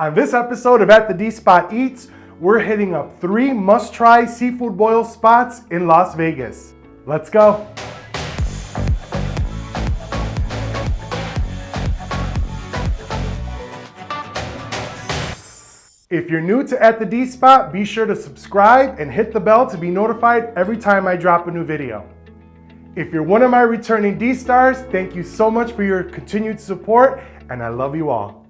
On this episode of At the D Spot Eats, we're hitting up 3 must-try seafood boil spots in Las Vegas. Let's go. If you're new to At the D Spot, be sure to subscribe and hit the bell to be notified every time I drop a new video. If you're one of my returning D-Stars, thank you so much for your continued support, and I love you all.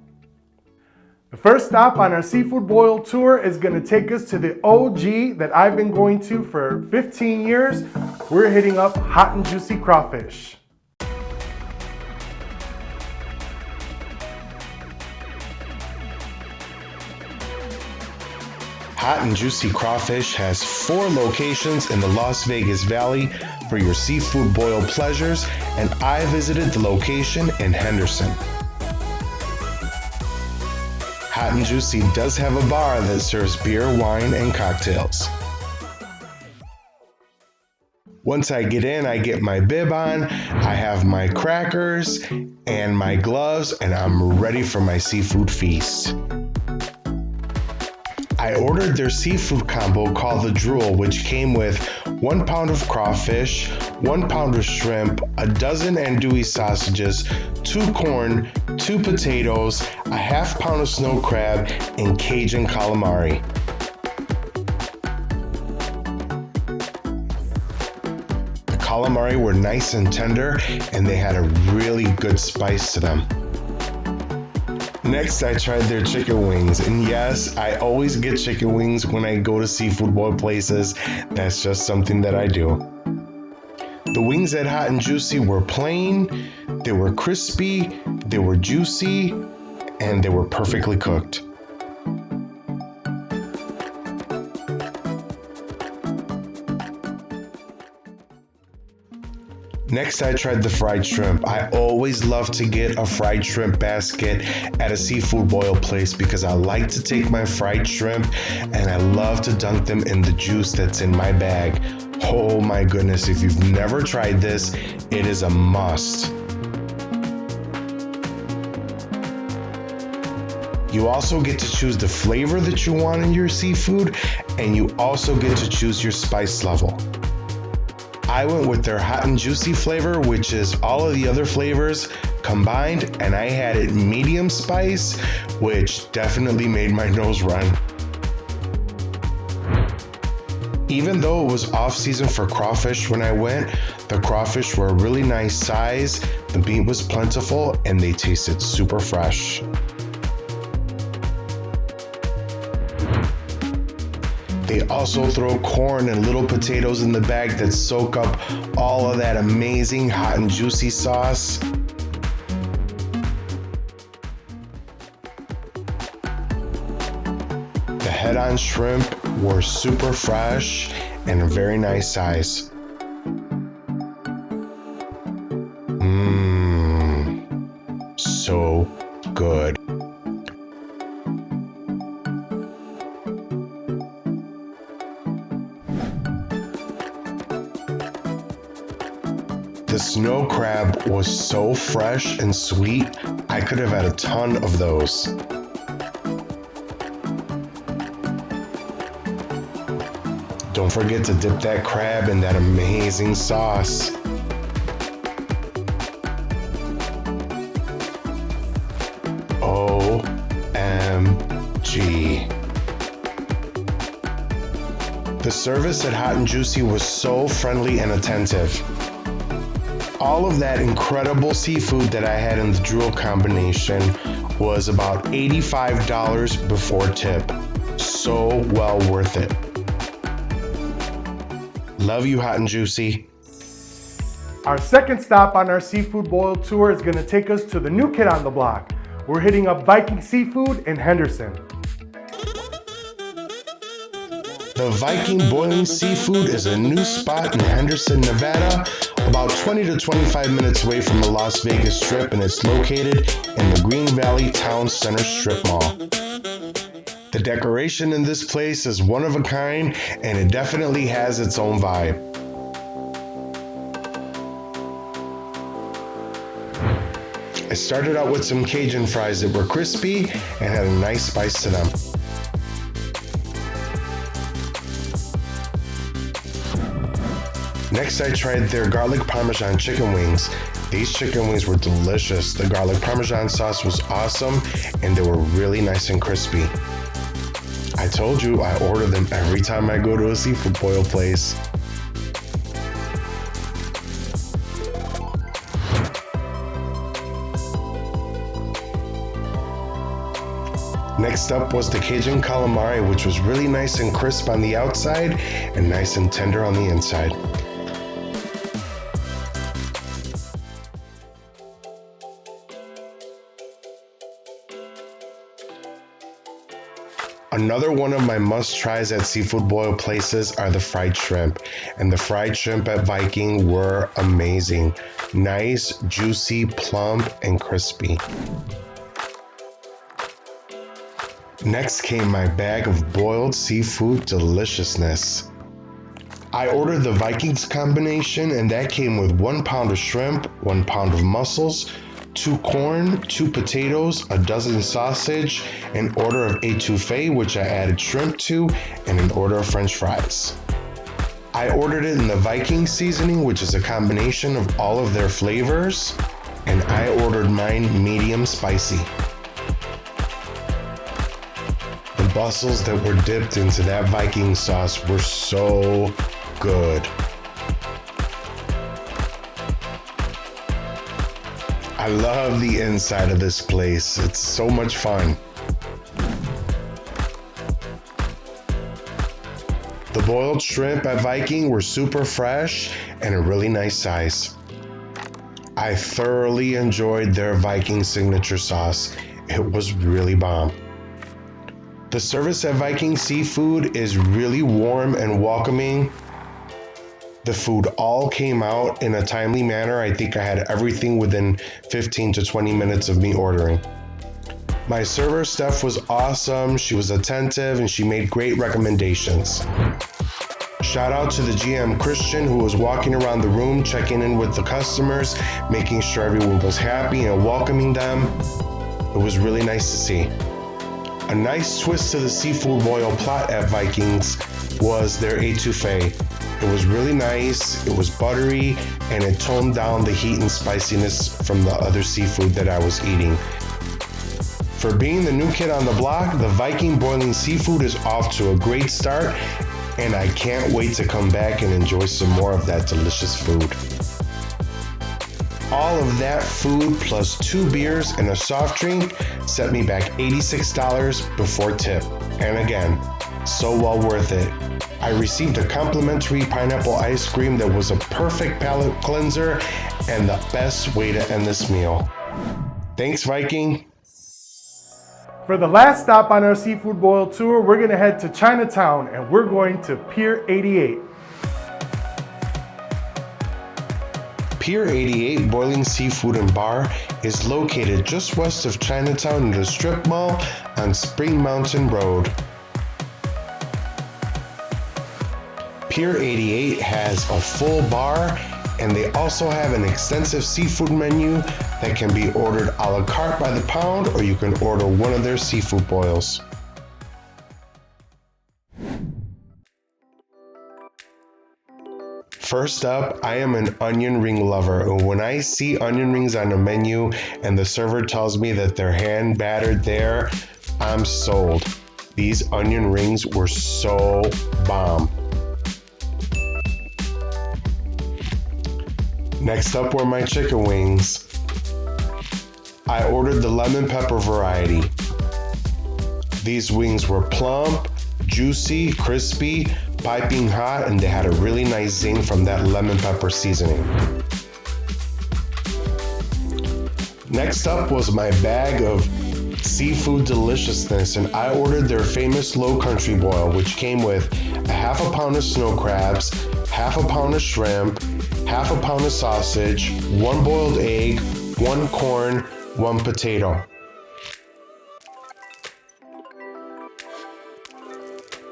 The first stop on our seafood boil tour is going to take us to the OG that I've been going to for 15 years. We're hitting up Hot and Juicy Crawfish. Hot and Juicy Crawfish has 4 locations in the Las Vegas Valley for your seafood boil pleasures, and I visited the location in Henderson. Hot and Juicy does have a bar that serves beer, wine, and cocktails. Once I get in, I get my bib on, I have my crackers and my gloves, and I'm ready for my seafood feast. I ordered their seafood combo called the Drool, which came with 1 pound of crawfish, 1 pound of shrimp, a dozen andouille sausages, 2 corn, 2 potatoes, a half pound of snow crab, and Cajun calamari. The calamari were nice and tender, and they had a really good spice to them. Next, I tried their chicken wings, and yes, I always get chicken wings when I go to seafood boil places. That's just something that I do. The wings at Hot and Juicy were plain, they were crispy, they were juicy, and they were perfectly cooked. Next, I tried the fried shrimp. I always love to get a fried shrimp basket at a seafood boil place because I like to take my fried shrimp and I love to dunk them in the juice that's in my bag. Oh my goodness, if you've never tried this, it is a must. You also get to choose the flavor that you want in your seafood, and you also get to choose your spice level. I went with their Hot and Juicy flavor, which is all of the other flavors combined, and I had it medium spice, which definitely made my nose run. Even though it was off season for crawfish when I went, the crawfish were a really nice size, the meat was plentiful, and they tasted super fresh. They also throw corn and little potatoes in the bag that soak up all of that amazing hot and juicy sauce. The head-on shrimp were super fresh and a very nice size. So good. The snow crab was so fresh and sweet, I could have had a ton of those. Don't forget to dip that crab in that amazing sauce. OMG. The service at Hot and Juicy was so friendly and attentive. All of that incredible seafood that I had in the Drool combination was about $85 before tip. So well worth it. Love you, Hot and Juicy. Our second stop on our seafood boil tour is going to take us to the new kid on the block. We're hitting up Viking Seafood in Henderson. The Viking Boiling Seafood is a new spot in Henderson, Nevada, about 20 to 25 minutes away from the Las Vegas Strip, and it's located in the Green Valley Town Center Strip Mall. The decoration in this place is one of a kind, and it definitely has its own vibe. I started out with some Cajun fries that were crispy and had a nice spice to them. Next, I tried their garlic parmesan chicken wings. These chicken wings were delicious. The garlic parmesan sauce was awesome and they were really nice and crispy. I told you I order them every time I go to a seafood boil place. Next up was the Cajun calamari, which was really nice and crisp on the outside and nice and tender on the inside. Another one of my must-tries at seafood boil places are the fried shrimp, and the fried shrimp at Viking were amazing. Nice, juicy, plump, and crispy. Next came my bag of boiled seafood deliciousness. I ordered the Vikings combination, and that came with 1 pound of shrimp, 1 pound of mussels, 2 corn, 2 potatoes, a dozen sausage, an order of etouffee, which I added shrimp to, and an order of French fries. I ordered it in the Viking seasoning, which is a combination of all of their flavors, and I ordered mine medium spicy. The mussels that were dipped into that Viking sauce were so good. I love the inside of this place. It's so much fun. The boiled shrimp at Viking were super fresh and a really nice size. I thoroughly enjoyed their Viking signature sauce. It was really bomb. The service at Viking Seafood is really warm and welcoming. The food all came out in a timely manner. I think I had everything within 15 to 20 minutes of me ordering. My server Steph was awesome. She was attentive and she made great recommendations. Shout out to the GM Christian, who was walking around the room, checking in with the customers, making sure everyone was happy and welcoming them. It was really nice to see. A nice twist to the seafood boil plot at Vikings was their etouffee. It was really nice, it was buttery, and it toned down the heat and spiciness from the other seafood that I was eating. For being the new kid on the block, the Viking boiling seafood is off to a great start, and I can't wait to come back and enjoy some more of that delicious food. All of that food plus 2 beers and a soft drink set me back $86 before tip. And again, so well worth it. I received a complimentary pineapple ice cream that was a perfect palate cleanser and the best way to end this meal. Thanks, Viking. For the last stop on our seafood boil tour, we're gonna head to Chinatown and we're going to Pier 88. Pier 88 Boiling Seafood and Bar is located just west of Chinatown in the strip mall on Spring Mountain Road. Pier 88 has a full bar, and they also have an extensive seafood menu that can be ordered a la carte by the pound, or you can order one of their seafood boils. First up, I am an onion ring lover, and when I see onion rings on a menu and the server tells me that they're hand battered there, I'm sold. These onion rings were so bomb. Next up were my chicken wings. I ordered the lemon pepper variety. These wings were plump, juicy, crispy, piping hot, and they had a really nice zing from that lemon pepper seasoning. Next up was my bag of seafood deliciousness, and I ordered their famous Low Country Boil, which came with a half a pound of snow crabs, half a pound of shrimp, half a pound of sausage, 1 boiled egg, 1 corn, 1 potato.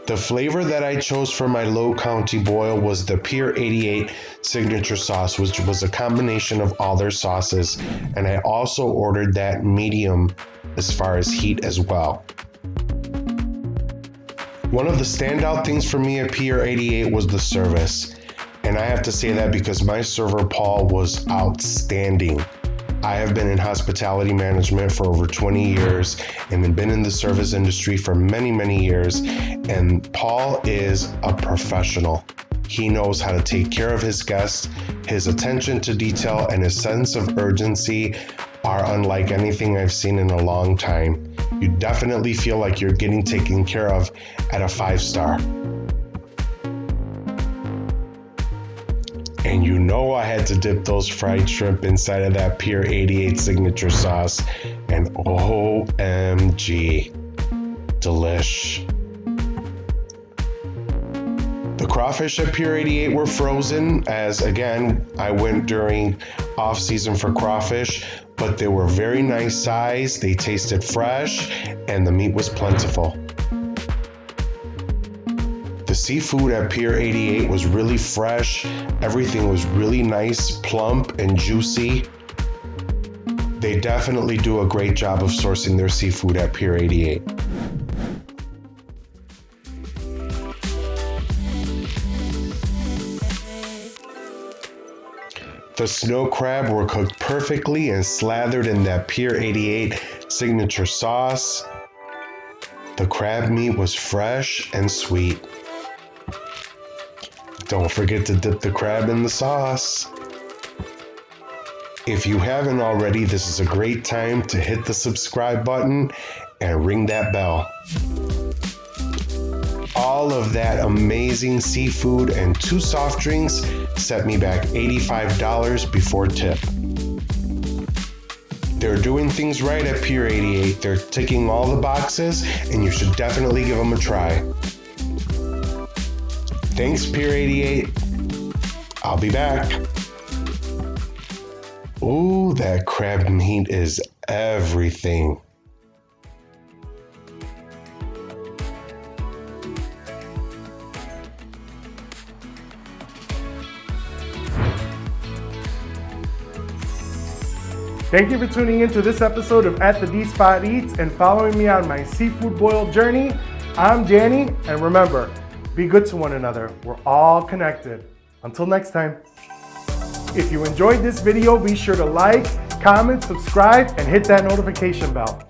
The flavor that I chose for my low county boil was the Pier 88 signature sauce, which was a combination of all their sauces, and I also ordered that medium as far as heat as well. One of the standout things for me at Pier 88 was the service, and I have to say that because my server Paul was outstanding. I have been in hospitality management for over 20 years and have been in the service industry for many, many years, and Paul is a professional. He knows how to take care of his guests. His attention to detail and his sense of urgency are unlike anything I've seen in a long time. You definitely feel like you're getting taken care of at a 5-star. And you know I had to dip those fried shrimp inside of that Pier 88 signature sauce, and OMG, delish. The crawfish at Pier 88 were frozen, as again, I went during off season for crawfish, but they were very nice size, they tasted fresh, and the meat was plentiful. The seafood at Pier 88 was really fresh. Everything was really nice, plump, and juicy. They definitely do a great job of sourcing their seafood at Pier 88. The snow crab were cooked perfectly and slathered in that Pier 88 signature sauce. The crab meat was fresh and sweet. Don't forget to dip the crab in the sauce. If you haven't already, this is a great time to hit the subscribe button and ring that bell. All of that amazing seafood and 2 soft drinks set me back $85 before tip. They're doing things right at Pier 88. They're ticking all the boxes, and you should definitely give them a try. Thanks, Pier 88. I'll be back. Ooh, that crab meat is everything. Thank you for tuning in to this episode of At the D Spot Eats and following me on my seafood boil journey. I'm Danny, and remember, be good to one another. We're all connected. Until next time. If you enjoyed this video, be sure to like, comment, subscribe, and hit that notification bell.